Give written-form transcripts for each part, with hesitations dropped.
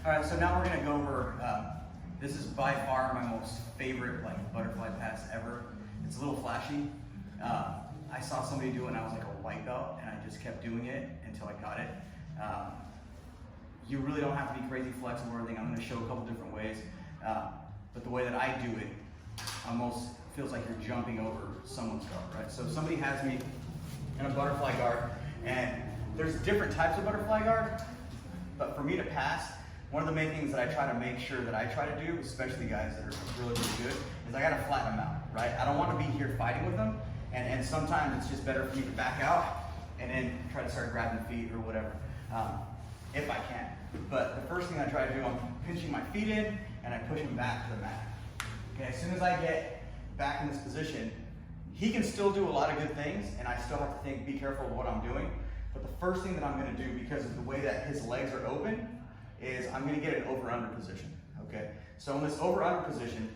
All right, so now we're gonna go over, this is by far my most favorite butterfly pass ever. It's a little flashy. I saw somebody do it and I was like a white belt, and I just kept doing it until I got it. You really don't have to be crazy flexible or anything. I'm gonna show a couple different ways. But the way that I do it almost feels like you're jumping over someone's guard, right? So somebody has me in a butterfly guard, and there's different types of butterfly guard, but for me to pass, one of the main things that I try to make sure that I try to do, especially guys that are really, really good, is I gotta flatten them out, right? I don't wanna be here fighting with them, and sometimes it's just better for me to back out and then try to start grabbing feet or whatever, if I can. But the first thing I try to do, I'm pinching my feet in and I push him back to the mat. Okay, as soon as I get back in this position, he can still do a lot of good things, and I still have to be careful of what I'm doing. But the first thing that I'm gonna do, because of the way that his legs are open, is I'm gonna get an over-under position, okay? So in this over-under position,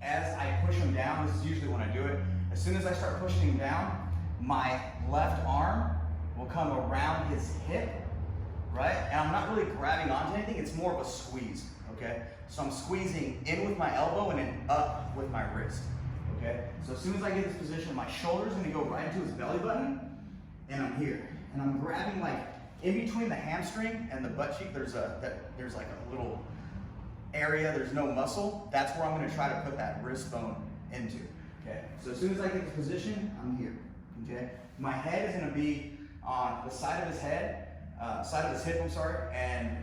as I push him down, this is usually when I do it, as soon as I start pushing him down, my left arm will come around his hip, right? And I'm not really grabbing onto anything, it's more of a squeeze, okay? So I'm squeezing in with my elbow and then up with my wrist, okay? So as soon as I get this position, my shoulder's gonna go right into his belly button, and I'm here. And I'm grabbing like in between the hamstring and the butt cheek, there's like a little area, there's no muscle. That's where I'm gonna try to put that wrist bone into, okay? So as soon as I get this position, I'm here, okay? My head is gonna be on the side of his head, side of his hip, I'm sorry, and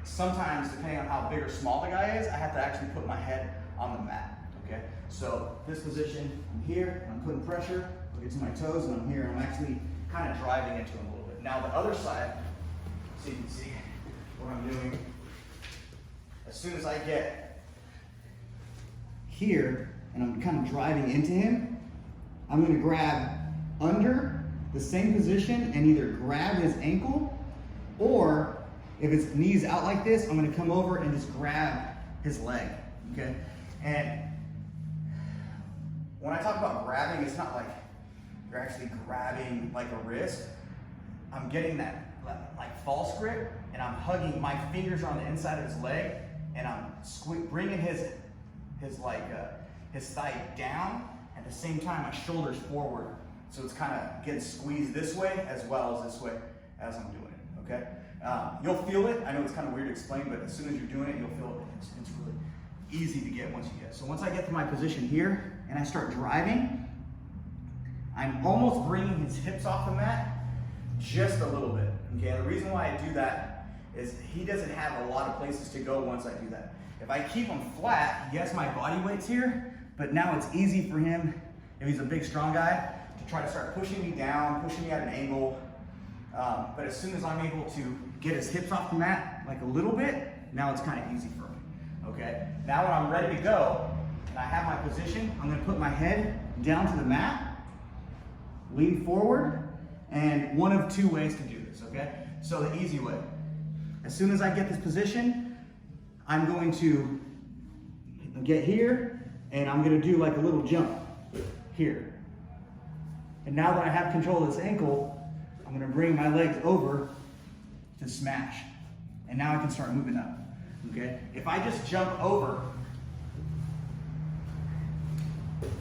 sometimes, depending on how big or small the guy is, I have to actually put my head on the mat, okay? So this position, I'm here, and I'm putting pressure, I'll get to my toes, and I'm here, and I'm actually kind of driving into him a little bit. Now the other side, so you can see what I'm doing. As soon as I get here, and I'm kind of driving into him, I'm gonna grab under the same position and either grab his ankle, or if his knees out like this, I'm gonna come over and just grab his leg, okay? And when I talk about grabbing, it's not like you're actually grabbing like a wrist. I'm getting that like false grip, and I'm hugging, my fingers are on the inside of his leg, and I'm bringing his thigh down, at the same time my shoulders forward. So it's kind of getting squeezed this way as well as this way as I'm doing it, okay? You'll feel it. I know it's kind of weird to explain, but as soon as you're doing it, you'll feel it. It's really easy to get once you get it. So once I get to my position here and I start driving, I'm almost bringing his hips off the mat just a little bit, okay? The reason why I do that is he doesn't have a lot of places to go once I do that. If I keep him flat, yes, my body weight's here, but now it's easy for him, if he's a big, strong guy, to try to start pushing me down, pushing me at an angle. But as soon as I'm able to get his hips off the mat, like a little bit, now it's kind of easy for me, okay? Now when I'm ready to go, and I have my position, I'm gonna put my head down to the mat, lean forward, and one of two ways to do this, okay? So the easy way, as soon as I get this position, I'm going to get here, and I'm gonna do like a little jump here. And now that I have control of this ankle, I'm gonna bring my legs over to smash. And now I can start moving up, okay? If I just jump over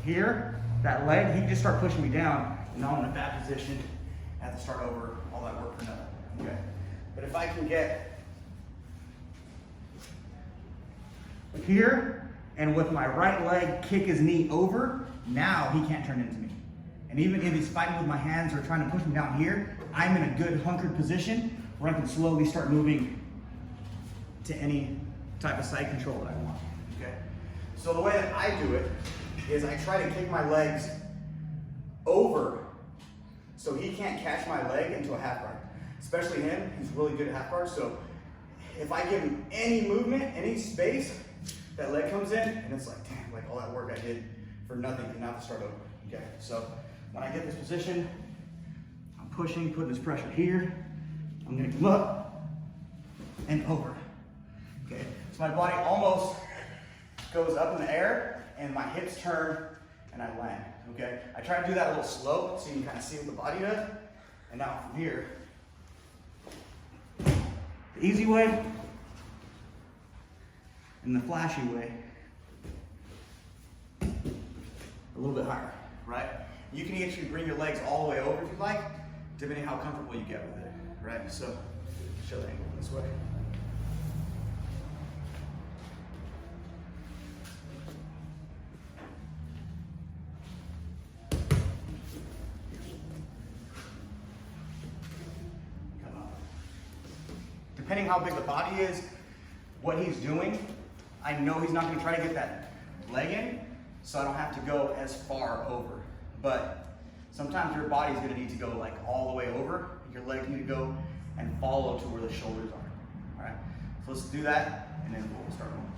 here, that leg, he can just start pushing me down, and now I'm in a bad position. I have to start over, all that work for nothing, okay? But if I can get here, and with my right leg kick his knee over, now he can't turn into me. And even if he's fighting with my hands or trying to push me down here, I'm in a good hunkered position where I can slowly start moving to any type of side control that I want, okay? So the way that I do it is I try to kick my legs over so he can't catch my leg into a half guard. Especially him, he's really good at half guard, so if I give him any movement, any space, that leg comes in, and it's like, damn, like all that work I did for nothing, and now to start over, okay? So when I get this position, I'm pushing, putting this pressure here, I'm gonna come up and over, okay? So my body almost goes up in the air, and my hips turn, and I land, okay? I try to do that a little slow, so you can kind of see what the body does, and now from here, the easy way in the flashy way, a little bit higher, right? You can actually bring your legs all the way over if you like, depending how comfortable you get with it, right? So, show the angle this way. Come up. Depending how big the body is, what he's doing, I know he's not gonna try to get that leg in, so I don't have to go as far over. But sometimes your body's gonna need to go like all the way over. Your legs need to go and follow to where the shoulders are. All right, so let's do that, and then we'll start going.